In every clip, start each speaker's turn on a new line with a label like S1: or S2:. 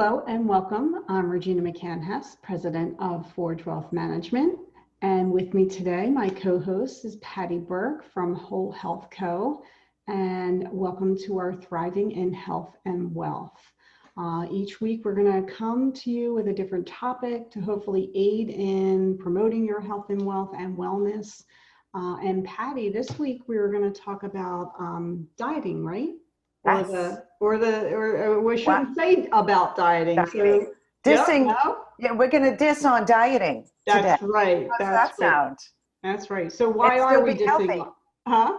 S1: Hello and welcome. I'm Regina McCann-Hess, President of Forge Wealth Management. And with me today, my co-host is Patty Burke from Whole Health Co. And welcome to our Thriving in Health and Wealth. Each week, we're going to come to you with a different topic to hopefully aid in promoting your health and wealth and wellness. And Patty, this week, we're going to talk about dieting, right?
S2: Yes.
S1: Or we shouldn't say about dieting.
S2: Dieting.
S1: So,
S2: Dissing.
S1: yep, no?
S2: Yeah, we're going to diss on dieting today.
S1: That's right.
S2: How does
S1: That's
S2: that
S1: right.
S2: sound?
S1: That's right. So why
S2: And
S1: are
S2: still
S1: we
S2: be
S1: dissing?
S2: healthy.
S1: Huh?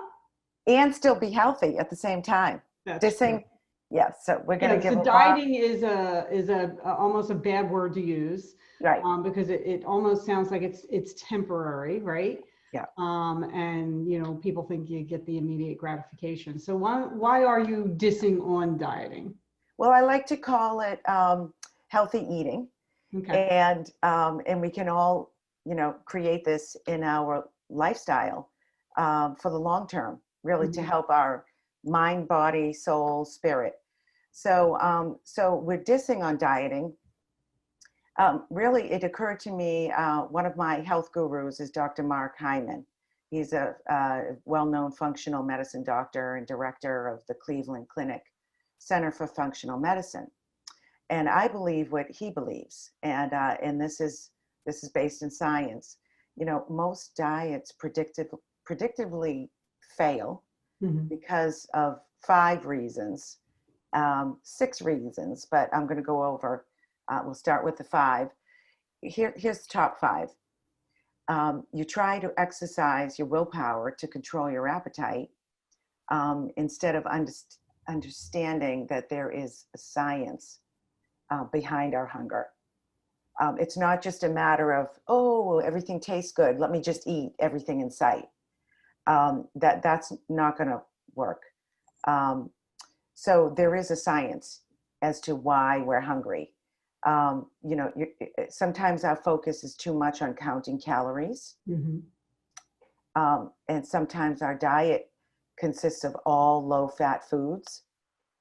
S2: And still be healthy at the same time.
S1: That's
S2: Dissing.
S1: true.
S2: Yes. So we're going to give
S1: So
S2: a
S1: dieting is almost a bad word to use,
S2: right.
S1: Because it almost sounds like it's temporary, right?
S2: Yeah.
S1: And people think you get the immediate gratification. So why are you dissing on dieting?
S2: Well, I like to call it healthy eating.
S1: Okay.
S2: And we can all, create this in our lifestyle for the long term, really, to help our mind, body, soul, spirit. So we're dissing on dieting. Really, it occurred to me, one of my health gurus is Dr. Mark Hyman. He's a well-known functional medicine doctor and director of the Cleveland Clinic Center for Functional Medicine. And I believe what he believes, and this is based in science. Most diets predictably fail because of 5 reasons, 6 reasons, but I'm going to go over. We'll start with the 5. Here's the top 5. You try to exercise your willpower to control your appetite instead of understanding that there is a science behind our hunger. It's not just a matter of, oh, everything tastes good, let me just eat everything in sight. That's not going to work. So there is a science as to why we're hungry. Sometimes our focus is too much on counting calories. And sometimes our diet consists of all low-fat foods,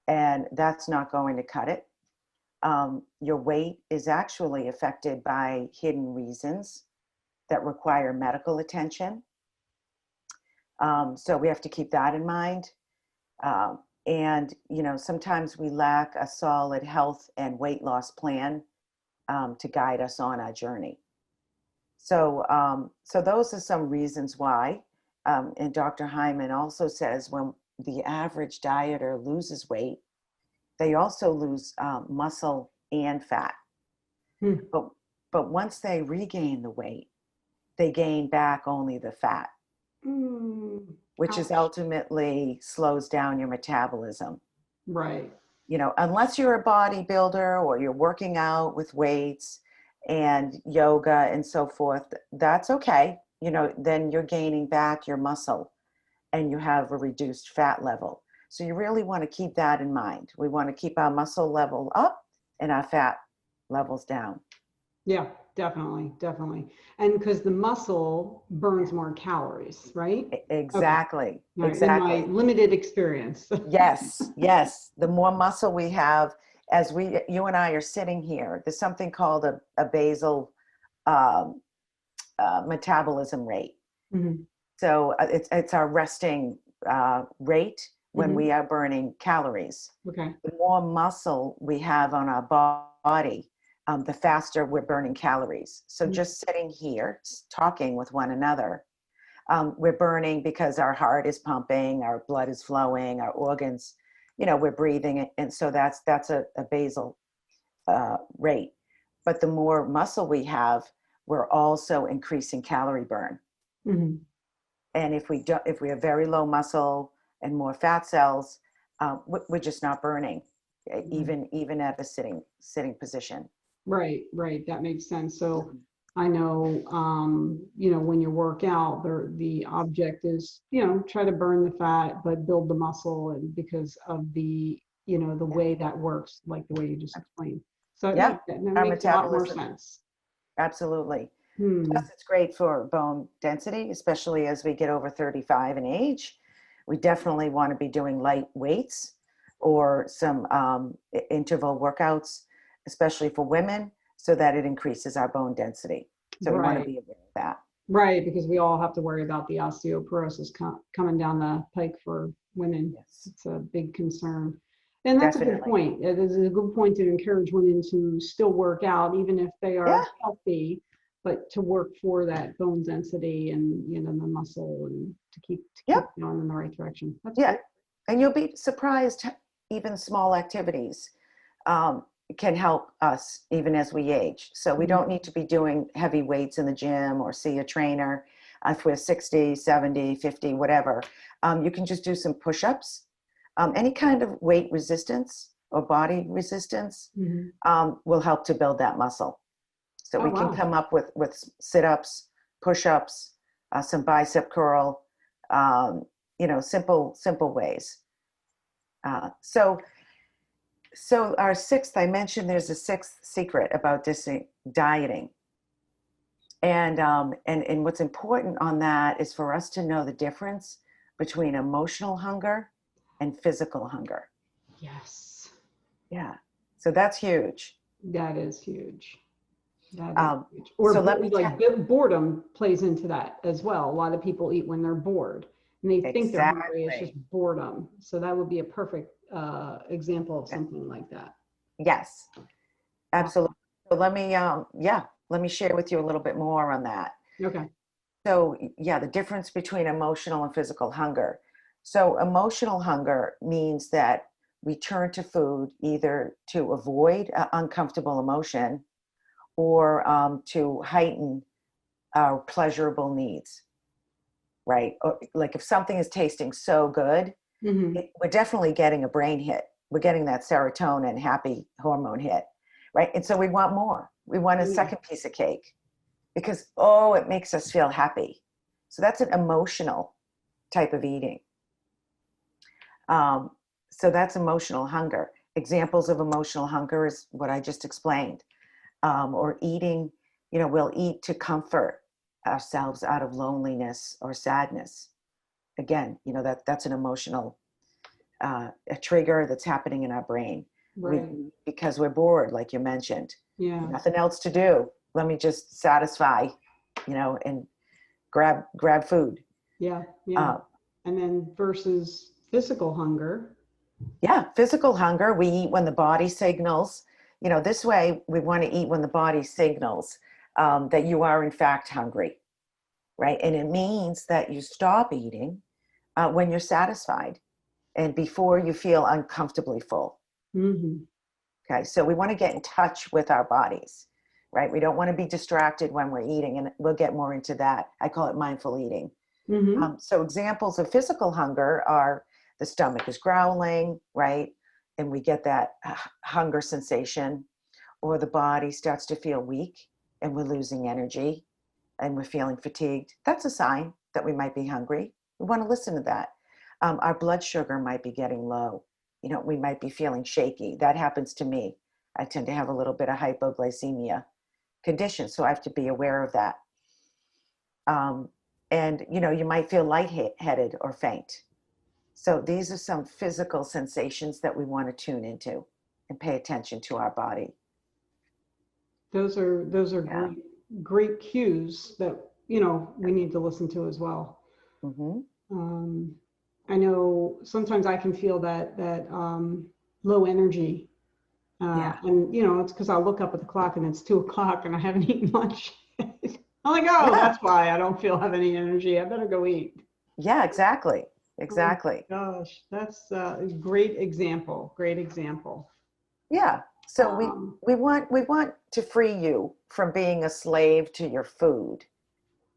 S2: and that's not going to cut it. Your weight is actually affected by hidden reasons that require medical attention. So we have to keep that in mind. And sometimes we lack a solid health and weight loss plan to guide us on our journey. So those are some reasons why. And Dr. Hyman also says when the average dieter loses weight, they also lose muscle and fat. But once they regain the weight, they gain back only the fat. Which is ultimately slows down your metabolism. Right. Unless you're a bodybuilder or you're working out with weights and yoga and so forth, that's okay. Then you're gaining back your muscle and you have a reduced fat level. So you really want to keep that in mind. We want to keep our muscle level up and our fat levels down.
S1: Yeah, definitely. And because the muscle burns more calories, right?
S2: Exactly.
S1: Okay.
S2: Exactly.
S1: In my limited experience.
S2: Yes. The more muscle we have, as you and I are sitting here, there's something called a basal metabolism rate. So it's our resting rate when we are burning calories.
S1: Okay.
S2: The more muscle we have on our body, the faster we're burning calories. So just sitting here, talking with one another, we're burning because our heart is pumping, our blood is flowing, our organs, we're breathing. And so that's a basal rate. But the more muscle we have, we're also increasing calorie burn. And if we have very low muscle and more fat cells, we're just not burning, even at a sitting position.
S1: Right. That makes sense. So I know, when you work out, the object is, try to burn the fat, but build the muscle, and because of the way that works, like the way you just explained. So that makes a lot more sense.
S2: Absolutely. Plus, it's great for bone density, especially as we get over 35 in age. We definitely want to be doing light weights or some interval workouts especially for women, so that it increases our bone density. So we want to
S1: Right.
S2: be aware of that.
S1: Right, because we all have to worry about the osteoporosis coming down the pike for women.
S2: Yes,
S1: It's a big concern. And that's a good
S2: definitely.
S1: point. It is a good point to encourage women to still work out, even if they
S2: Yeah,
S1: are healthy, but to work for that bone density and, you know, the muscle, and to keep
S2: yep,
S1: going in the right direction. That's
S2: yeah.
S1: great.
S2: And you'll be surprised, even small activities um, can help us even as we age. So we
S1: Mhm.
S2: don't need to be doing heavy weights in the gym or see a trainer if we're 60, 70, 50, whatever. You can just do some push-ups. Any kind of weight resistance or body resistance
S1: Mhm.
S2: will help to build that muscle. So
S1: Oh,
S2: we can
S1: wow.
S2: come up with sit-ups, push-ups, some bicep curl, simple ways. So our sixth, I mentioned there's a sixth secret about dieting. And what's important on that is for us to know the difference between emotional hunger and physical hunger.
S1: Yes,
S2: Yeah. So that's huge.
S1: that is huge. That is
S2: Um,
S1: huge.
S2: so
S1: Or
S2: let me tell
S1: boredom plays into that as well. A lot of people eat when they're bored and they think they're hungry. It's just
S2: exactly.
S1: boredom. So that would be a perfect example of something like that.
S2: Yes,
S1: Wow.
S2: absolutely. So let me share with you a little bit more on that.
S1: Okay.
S2: So, yeah, the difference between emotional and physical hunger. So, emotional hunger means that we turn to food either to avoid uncomfortable emotion or to heighten our pleasurable needs, right? Or, like if something is tasting so good,
S1: Hmm.
S2: we're definitely getting a brain hit. We're getting that serotonin happy hormone hit, right? And so we want more. We want a
S1: Yeah.
S2: second piece of cake because, oh, it makes us feel happy. So that's an emotional type of eating. Um, so that's emotional hunger. Examples of emotional hunger is what I just explained. Or eating, we'll eat to comfort ourselves out of loneliness or sadness. Again, that's an emotional a trigger that's happening in our brain. We
S1: Right.
S2: because we're bored, like you mentioned,
S1: Yeah.
S2: nothing else to do. Let me just satisfy, and grab food.
S1: Yeah. Yeah.
S2: Uh,
S1: And then versus physical hunger.
S2: Yeah, physical hunger, we eat when the body signals. This way we want to eat when the body signals that you are in fact hungry, right? And it means that you stop eating when you're satisfied and before you feel uncomfortably full.
S1: Hmm.
S2: Okay, so we want to get in touch with our bodies, right? We don't want to be distracted when we're eating, and we'll get more into that. I call it mindful eating.
S1: Hmm.
S2: So examples of physical hunger are the stomach is growling, right? And we get that hunger sensation, or the body starts to feel weak and we're losing energy and we're feeling fatigued. That's a sign that we might be hungry. We want to listen to that. Our blood sugar might be getting low. We might be feeling shaky. That happens to me. I tend to have a little bit of hypoglycemia condition, so I have to be aware of that. Um, and you might feel lightheaded or faint. So these are some physical sensations that we want to tune into and pay attention to our body.
S1: Those are
S2: Yeah.
S1: great cues that we need to listen to as well.
S2: Hmm.
S1: Um, I know sometimes I can feel that low energy,
S2: Yeah.
S1: and it's because I'll look up at the clock and it's 2 o'clock and I haven't eaten lunch. I'm like, oh,
S2: Yeah.
S1: that's why I don't have any energy. I better go eat.
S2: Yeah. Exactly.
S1: Oh
S2: Exactly.
S1: gosh, that's a great example. Great example.
S2: Yeah. So we
S1: Um,
S2: we want we want to free you from being a slave to your food.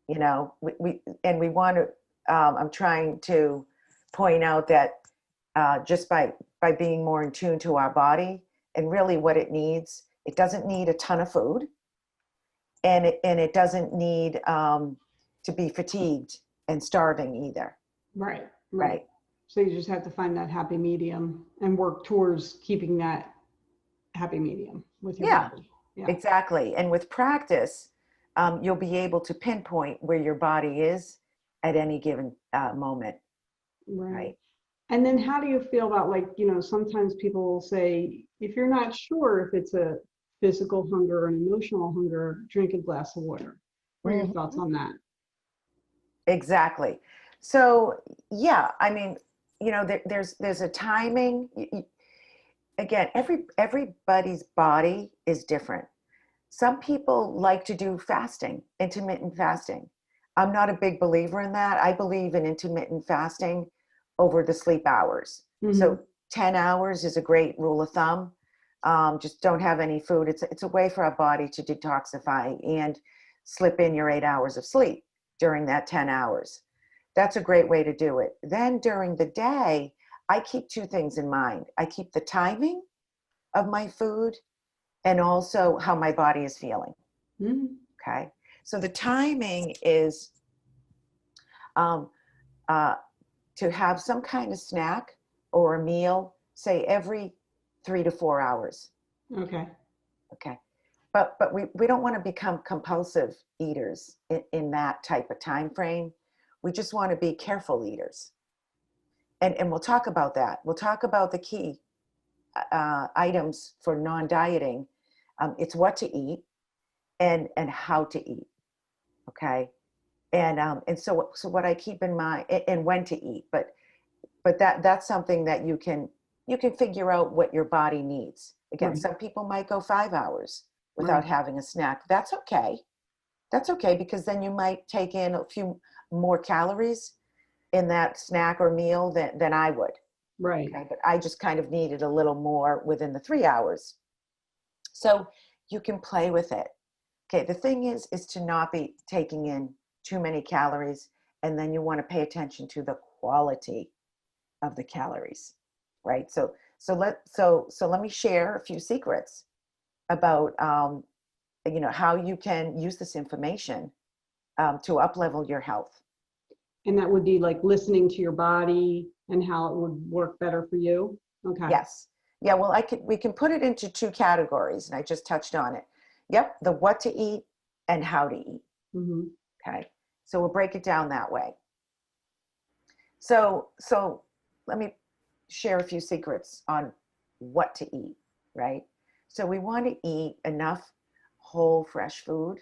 S2: We want to. I'm trying to point out that just by being more in tune to our body and really what it needs, it doesn't need a ton of food, and it doesn't need to be fatigued and starving either,
S1: right, right.
S2: right?
S1: So you just have to find that happy medium and work towards keeping that happy medium with your
S2: Yeah,
S1: body. Yeah.
S2: exactly. And with practice, you'll be able to pinpoint where your body is at any given moment,
S1: Right.
S2: right?
S1: And then how do you feel about, like, sometimes people will say, if you're not sure if it's a physical hunger and emotional hunger, drink a glass of water. What are your thoughts
S2: Mhm.
S1: on that?
S2: Exactly. So yeah, I mean, there's a timing. Again, everybody's body is different. Some people like to do fasting, intermittent fasting. I'm not a big believer in that. I believe in intermittent fasting over the sleep hours.
S1: Mm-hmm.
S2: So 10 hours is a great rule of thumb. Just don't have any food. It's a way for our body to detoxify and slip in your 8 hours of sleep during that 10 hours. That's a great way to do it. Then during the day, I keep two things in mind. I keep the timing of my food and also how my body is feeling.
S1: Mm-hmm.
S2: Okay. So the timing is um, uh, to have some kind of snack or a meal, say every 3 to 4 hours.
S1: Okay.
S2: Okay. But we don't want to become compulsive eaters in that type of time frame. We just want to be careful eaters. And we'll talk about that. We'll talk about the key items for non-dieting. It's what to eat and how to eat. Okay. And so what I keep in mind and when to eat, but that's something that you can figure out what your body needs. Again,
S1: Right.
S2: some people might go 5 hours without
S1: Right.
S2: having a snack. That's okay. That's okay, because then you might take in a few more calories in that snack or meal than I would.
S1: Right.
S2: Okay, but I just kind of needed a little more within the 3 hours. So you can play with it. Okay, the thing is to not be taking in too many calories, and then you want to pay attention to the quality of the calories, right? So let me share a few secrets about how you can use this information to up level your health.
S1: And that would be like listening to your body and how it would work better for you. Okay.
S2: Yes, yeah. Well, we can put it into two categories, and I just touched on it. Yep, the what to eat and how to eat.
S1: Mm-hmm.
S2: Okay, so we'll break it down that way. So let me share a few secrets on what to eat, right? So we want to eat enough whole fresh food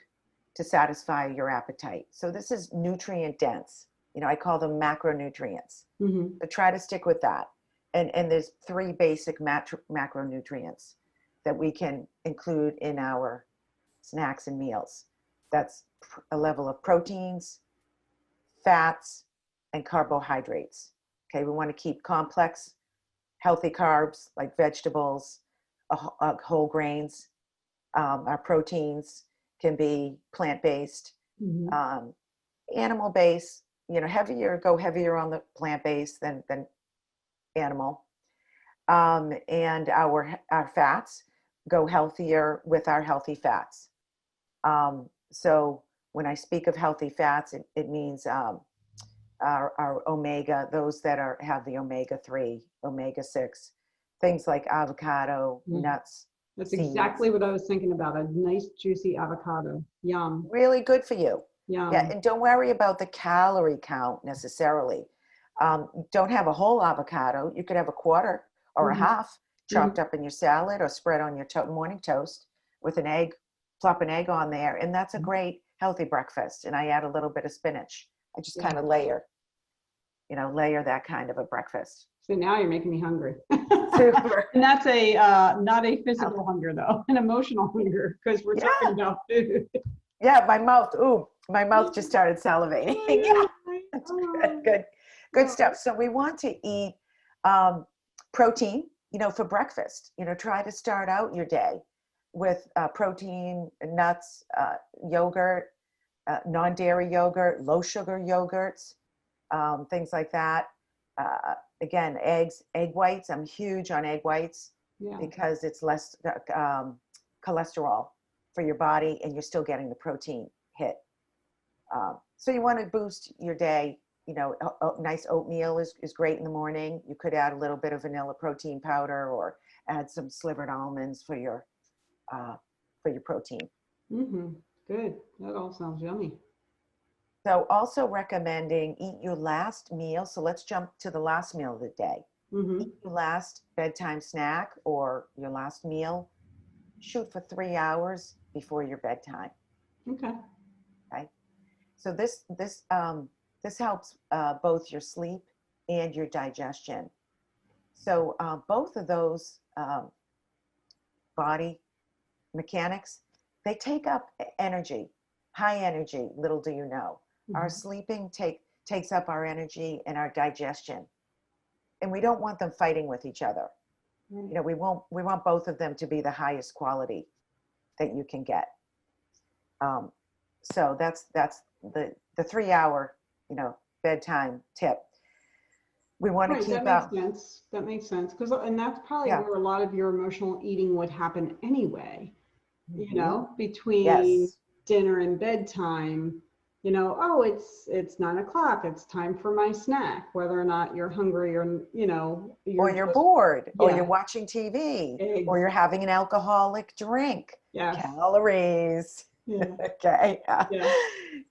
S2: to satisfy your appetite. So this is nutrient dense. I call them macronutrients.
S1: Mm-hmm.
S2: So try to stick with that. And there's three basic macronutrients that we can include in our snacks and meals. That's a level of proteins, fats, and carbohydrates. Okay, we want to keep complex, healthy carbs like vegetables, whole grains. Our proteins can be plant-based,
S1: Mm-hmm.
S2: um, animal-based. Go heavier on the plant-based than animal. And our fats go healthier with our healthy fats. So when I speak of healthy fats, it means our omega, those that have the omega-3, omega-6, things like avocado,
S1: Mm.
S2: nuts,
S1: That's
S2: seeds.
S1: exactly what I was thinking about. A nice juicy avocado. Yum.
S2: Really good for you. Yeah,
S1: Yum.
S2: and don't worry about the calorie count necessarily. Don't have a whole avocado. You could have a quarter or a
S1: Mm-hmm.
S2: half
S1: Mm-hmm.
S2: chopped up in your salad or spread on your morning toast with an egg, plop an egg on there, and that's a great healthy breakfast. And I add a little bit of spinach. I just
S1: Yeah.
S2: kind of layer that kind of a breakfast.
S1: So now you're making me hungry.
S2: Super
S1: And that's a not a
S2: healthy.
S1: physical hunger though, an emotional hunger because we're talking
S2: Yeah,
S1: about food.
S2: yeah. My mouth just started salivating. Yeah, that's good,
S1: Oh,
S2: good stuff. So we want to eat um, protein, for breakfast. Try to start out your day with protein, nuts, yogurt, non-dairy yogurt, low sugar yogurts, things like that. Again, egg whites. I'm huge on egg whites
S1: yeah.
S2: because it's less cholesterol for your body, and you're still getting the protein hit. So you want to boost your day. Nice oatmeal is great in the morning. You could add a little bit of vanilla protein powder or add some slivered almonds uh, for your protein.
S1: Mm-hmm. Good. That all sounds yummy.
S2: So also recommending eat your last meal. So let's jump to the last meal of the day.
S1: Mm-hmm.
S2: Eat your last bedtime snack or your last meal shoot for 3 hours before your bedtime.
S1: Okay.
S2: Okay. So this helps both your sleep and your digestion. So both of those body mechanics, they take up energy, high energy, little do you know. Our sleeping takes up our energy and our digestion. And we don't want them fighting with each other.
S1: Right.
S2: You know, we want both of them to be the highest quality that you can get. So that's the 3 hour, you know, bedtime tip. We want to
S1: Right,
S2: keep
S1: that makes
S2: up.
S1: sense. That makes sense. Because, and that's probably
S2: Yeah.
S1: where a lot of your emotional eating would happen anyway, you know, between
S2: Yes.
S1: dinner and bedtime, you know, oh, it's 9 o'clock. It's time for my snack, whether or not you're hungry or, you know,
S2: Or
S1: you're
S2: you're
S1: just,
S2: bored, or you're
S1: yeah,
S2: watching TV, or you're
S1: eggs.
S2: having an alcoholic drink.
S1: Yes.
S2: Calories.
S1: Yeah.
S2: Okay.
S1: Yeah.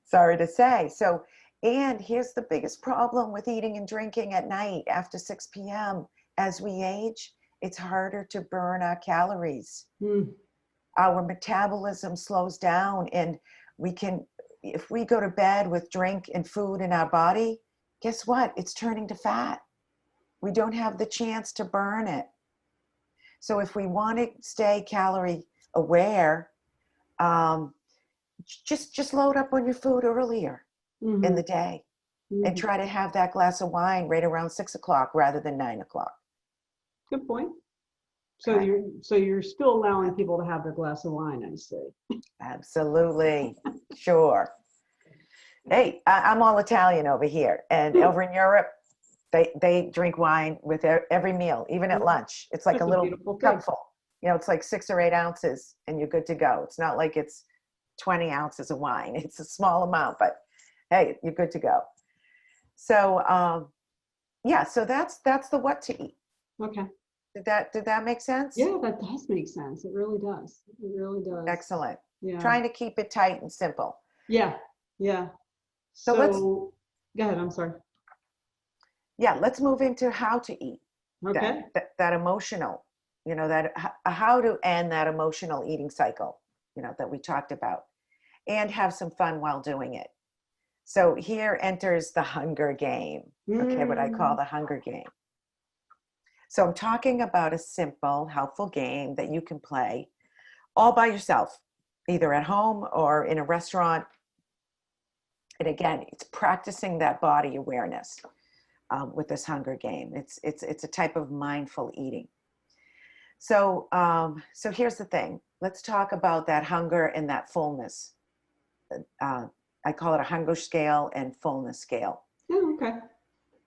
S2: Sorry to say. So, and here's the biggest problem with eating and drinking at night after 6 p.m. As we age, it's harder to burn our calories.
S1: Mm.
S2: Our metabolism slows down, and we can, if we go to bed with drink and food in our body, guess what? It's turning to fat. We don't have the chance to burn it. So if we want to stay calorie aware, um, just load up on your food earlier in the day, and try to have that glass of wine right around 6 o'clock rather than 9 o'clock.
S1: Good point.
S2: Okay.
S1: So you're still allowing people to have their glass of wine, I see.
S2: Absolutely. Sure. Hey, I'm all Italian over here, and over in Europe, they drink wine with every meal, even at lunch. It's like a
S1: That's a
S2: little
S1: beautiful thing.
S2: cupful. You know, it's like 6 or 8 ounces, and you're good to go. It's not like it's 20 ounces of wine. It's a small amount, but hey, you're good to go. So, yeah, so that's the what to eat.
S1: Okay.
S2: Did that make sense?
S1: Yeah, that does make sense. It really does. It really does.
S2: Excellent.
S1: Yeah.
S2: Trying to keep it tight and simple.
S1: Yeah. Yeah.
S2: So
S1: So go ahead. I'm sorry.
S2: let's move into how to eat.
S1: Okay.
S2: That emotional, you know, that how to end that emotional eating cycle, you know, that we talked about, and have some fun while doing it. So here enters the hunger game. Okay, what I call the hunger game. So I'm talking about a simple, helpful game that you can play all by yourself, either at home or in a restaurant. And again, it's practicing that body awareness with this hunger game. It's a type of mindful eating. So so here's the thing. Let's talk about that hunger and that fullness. I call it a hunger scale and fullness scale.
S1: Oh, okay.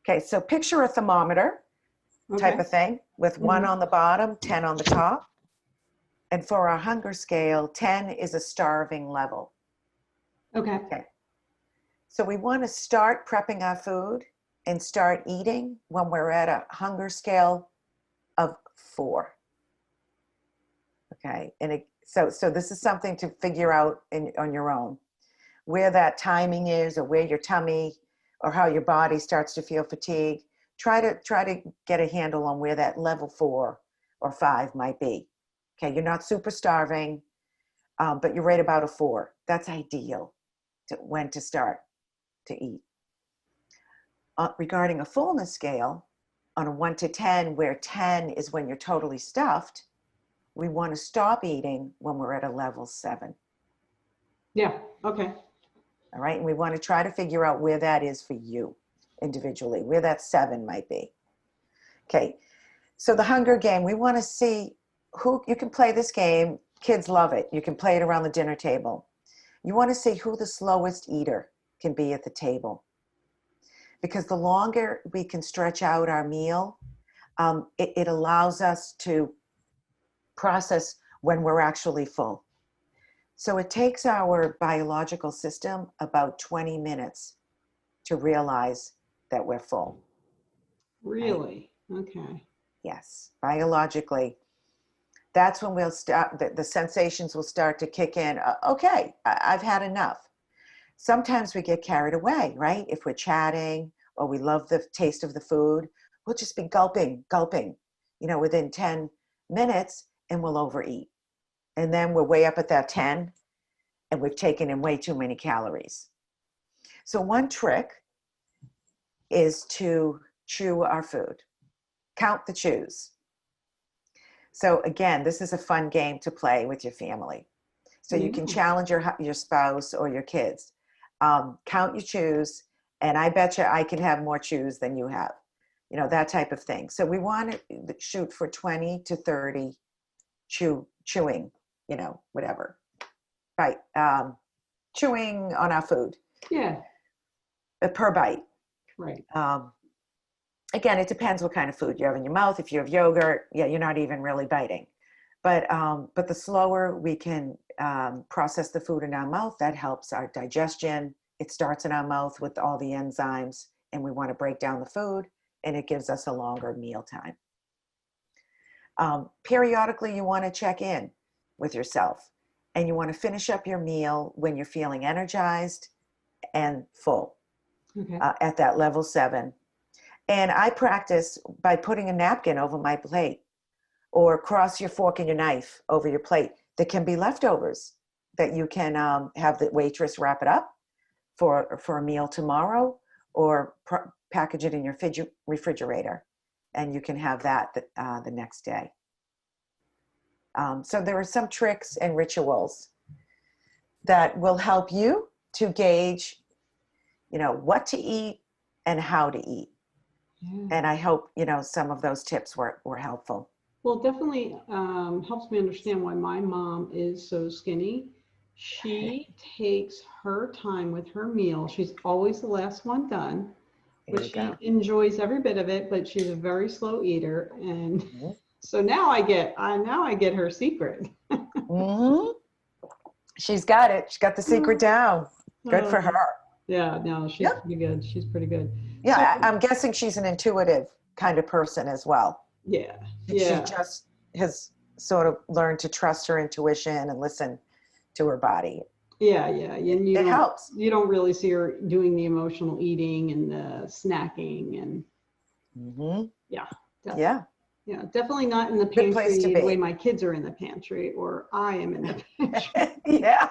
S2: Okay, so picture a thermometer type of thing with 1 on the bottom, 10 on the top. And for our hunger scale, 10 is a starving level.
S1: Okay.
S2: Okay. So we want to start prepping our food and start eating when we're at a hunger scale of 4. Okay. And so this is something to figure out on your own, where that timing is, or where your tummy or how your body starts to feel fatigue. Try to get a handle on where that level 4 or 5 might be. Okay, you're not super starving, but you're right about a 4. That's ideal when to start to eat. Regarding a fullness scale, on a 1 to 10, where 10 is when you're totally stuffed, we want to stop eating when we're at a level 7.
S1: Yeah. Okay.
S2: All right, and we want to try to figure out where that is for you individually, where that 7 might be. Okay, so the hunger game, we want to see who, you can play this game, kids love it. You can play it around the dinner table. You want to see who the slowest eater can be at the table. Because the longer we can stretch out our meal, it allows us to process when we're actually full. So it takes our biological system about 20 minutes to realize that we're full.
S1: Really? Okay.
S2: Yes, biologically. That's when we'll start, the sensations will start to kick in. Okay, I've had enough. Sometimes we get carried away, right? If we're chatting or we love the taste of the food, we'll just be gulping, you know, within 10 minutes, and we'll overeat. and then we're way up at that 10, and we've taken in way too many calories. So one trick is to chew our food, count the chews. So again, this is a fun game to play with your family. So you can challenge your spouse or your kids. Count your chews, and I bet you I can have more chews than you have. You know, that type of thing. So we want to shoot for 20 to 30 chewing, you know, whatever. Right. Chewing on our food.
S1: Yeah.
S2: Per bite.
S1: Right.
S2: Again, it depends what kind of food you have in your mouth. If you have yogurt, yeah, you're not even really biting. But the slower we can process the food in our mouth, that helps our digestion. It starts in our mouth with all the enzymes, and we want to break down the food, and it gives us a longer meal time. Periodically, you want to check in with yourself, and you want to finish up your meal when you're feeling energized and full.
S1: Okay.
S2: At that level 7. And I practice by putting a napkin over my plate, or cross your fork and your knife over your plate. There can be leftovers that you can have the waitress wrap it up for a meal tomorrow, or package it in your refrigerator, and you can have that the next day. So there are some tricks and rituals that will help you to gauge, you know, what to eat and how to eat. Yeah. And I hope, you know, some of those tips were helpful.
S1: Well, definitely helps me understand why my mom is so skinny. She takes her time with her meal. She's always the last one done, but she enjoys every bit of it, but she's a very slow eater. And so now I get her secret.
S2: She's got it. She's got the secret down. Good for her.
S1: Yeah, no, she's pretty good. She's pretty good.
S2: Yeah, so, I'm guessing she's an intuitive kind of person as well.
S1: Yeah.
S2: She just has sort of learned to trust her intuition and listen to her body.
S1: Yeah. And
S2: it helps.
S1: You don't really see her doing the emotional eating and the snacking and Yeah, definitely not in the pantry the way my kids are in the pantry, or I am in the pantry.
S2: Yeah.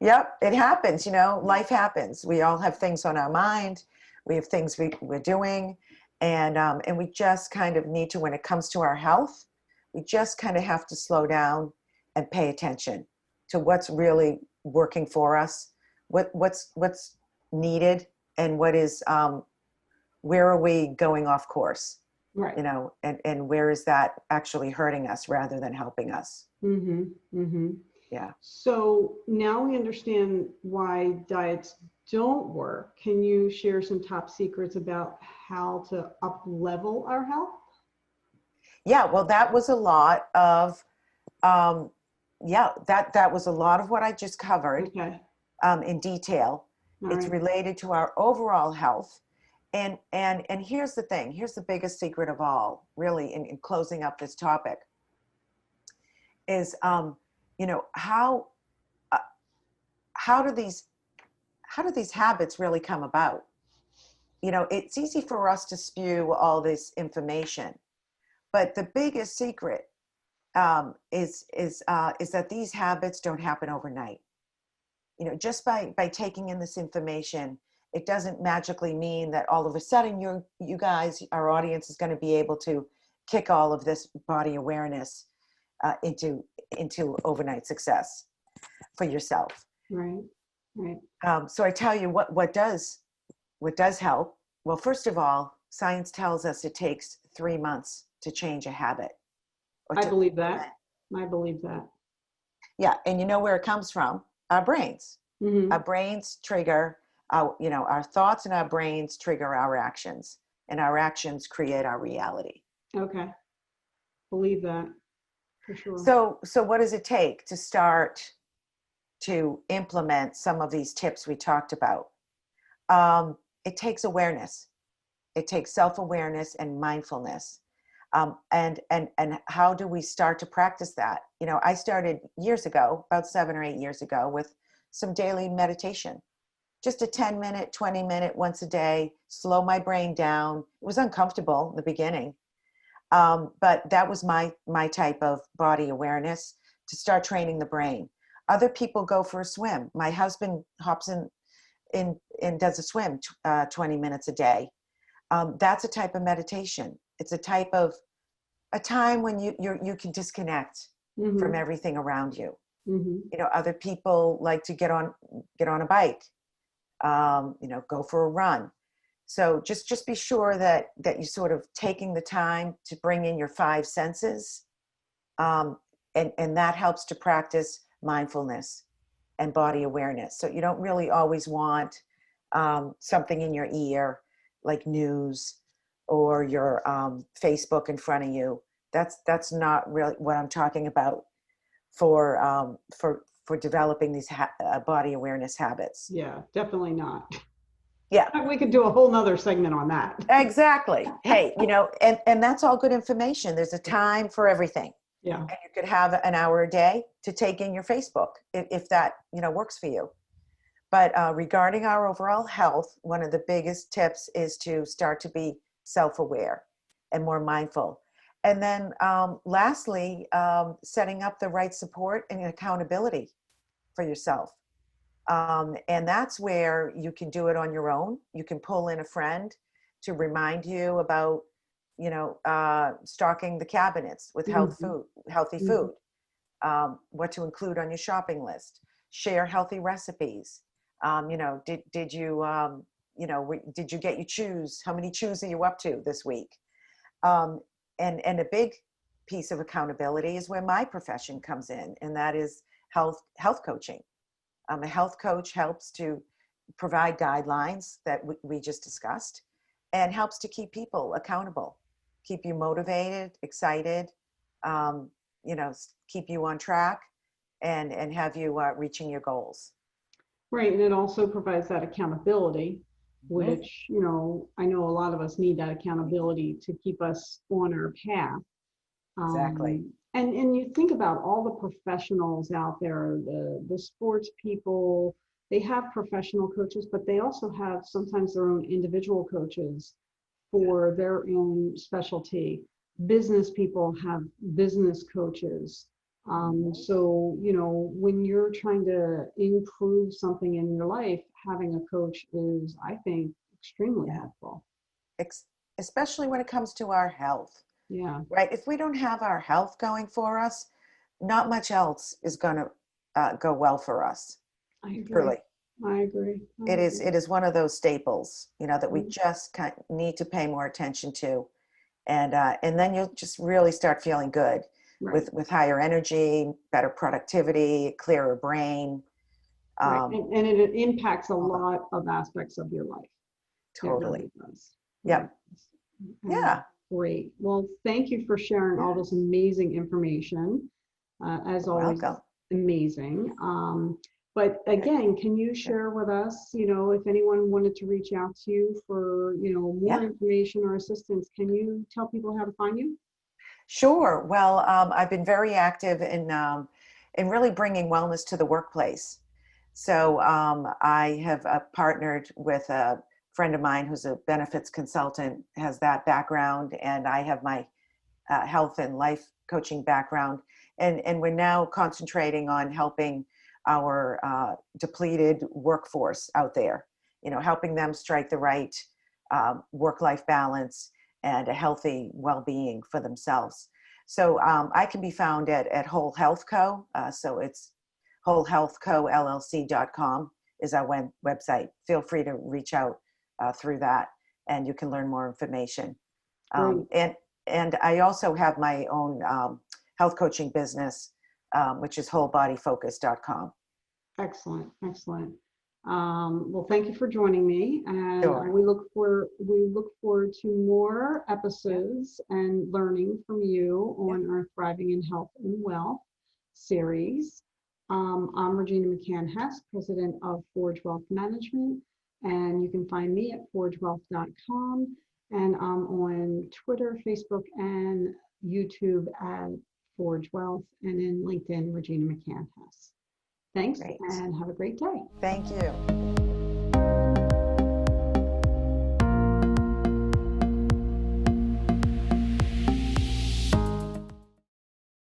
S2: Yep, it happens, you know, life happens. We all have things on our mind. We have things we're doing. And we just kind of need to, when it comes to our health, we just kind of have to slow down and pay attention to what's really working for us, what's needed, and what is, where are we going off course? Right. You know, and where is that actually hurting us rather than helping us? Yeah.
S1: So now we understand why diets don't work. Can you share some top secrets about how to up level our health?
S2: Yeah, well, that was a lot of, that was a lot of what I just covered in detail. It's related to our overall health. And here's the thing, here's the biggest secret of all, really, in closing up this topic, is, you know, how do these habits really come about? You know, it's easy for us to spew all this information, but the biggest secret is that these habits don't happen overnight. You know, just by taking in this information, it doesn't magically mean that all of a sudden you guys, our audience, is going to be able to kick all of this body awareness into overnight success for yourself. Right. So I tell you what does help. Well, first of all, science tells us it takes 3 months to change a habit.
S1: I believe that.
S2: Yeah, and you know where it comes from? Our brains. Our brains trigger our thoughts, and our brains trigger our actions, and our actions create our reality.
S1: Okay. Believe that. For sure.
S2: So what does it take to start to implement some of these tips we talked about? It takes awareness. It takes self-awareness and mindfulness. And how do we start to practice that? You know, I started years ago, about 7 or 8 years ago, with some daily meditation. Just a 10-minute, 20-minute, once a day, slow my brain down. It was uncomfortable in the beginning. But that was my type of body awareness. to start training the brain. Other people go for a swim. My husband hops in and does a swim 20 minutes a day. That's a type of meditation. It's a time when you can disconnect from everything around you. You know, other people like to get on a bike, you know, go for a run. So just be sure that you're sort of taking the time to bring in your five senses. And that helps to practice mindfulness and body awareness. So you don't really always want something in your ear like news or your Facebook in front of you. That's not really what I'm talking about for developing these body awareness habits.
S1: Yeah, definitely not.
S2: Yeah,
S1: We could do a whole nother segment on that.
S2: exactly. Hey, you know, and that's all good information. There's a time for everything.
S1: Yeah.
S2: And you could have an hour a day to take in your Facebook if that, you know, works for you. But regarding our overall health, one of the biggest tips is to start to be self-aware and more mindful. And then lastly, setting up the right support and accountability for yourself. And that's where you can do it on your own. You can pull in a friend to remind you about, you know, stocking the cabinets with healthy food, what to include on your shopping list, share healthy recipes. You know, did you, you know, did you get your chews? How many chews are you up to this week? And a big piece of accountability is where my profession comes in, and that is health coaching. A health coach helps to provide guidelines that we just discussed, and helps to keep people accountable, keep you motivated, excited, you know, keep you on track, and have you reaching your goals.
S1: Right, and it also provides that accountability, which, you know, I know a lot of us need that accountability to keep us on our path.
S2: Exactly.
S1: And you think about all the professionals out there, the sports people, they have professional coaches, but they also have sometimes their own individual coaches for their own specialty. Business people have business coaches. So, you know, when you're trying to improve something in your life, having a coach is, I think, extremely helpful.
S2: Especially when it comes to our health.
S1: Yeah.
S2: Right? If we don't have our health going for us, not much else is going to go well for us.
S1: I agree.
S2: Truly.
S1: I agree.
S2: It is one of those staples, you know, that we just need to pay more attention to. And then you'll just really start feeling good with higher energy, better productivity, clearer brain.
S1: Right. And it impacts a lot of aspects of your life.
S2: Totally.
S1: It really does.
S2: Yep. Yeah.
S1: Great. Well, thank you for sharing all this amazing information. As always, amazing. But again, can you share with us, you know, if anyone wanted to reach out to you for, you know, more information or assistance, can you tell people how to find you?
S2: Sure. Well, I've been very active in really bringing wellness to the workplace. So I have partnered with a friend of mine who's a benefits consultant, has that background, and I have my health and life coaching background. And we're now concentrating on helping our depleted workforce out there, you know, helping them strike the right work-life balance and a healthy well-being for themselves. So I can be found at Whole Health Co. So it's wholehealthcollc.com is our website. Feel free to reach out through that, and you can learn more information. And I also have my own health coaching business, which is wholebodyfocus.com.
S1: Excellent, excellent. Well, thank you for joining me, and
S2: Sure.
S1: we look forward to more episodes and learning from you on our Thriving in Health and Wealth series. I'm Regina McCann-Hess, president of Forge Wealth Management, and you can find me at forgewealth.com, and I'm on Twitter, Facebook, and YouTube at Forge Wealth, and in LinkedIn, Regina McCann-Hess. Thanks, and have a great day.
S2: Thank you.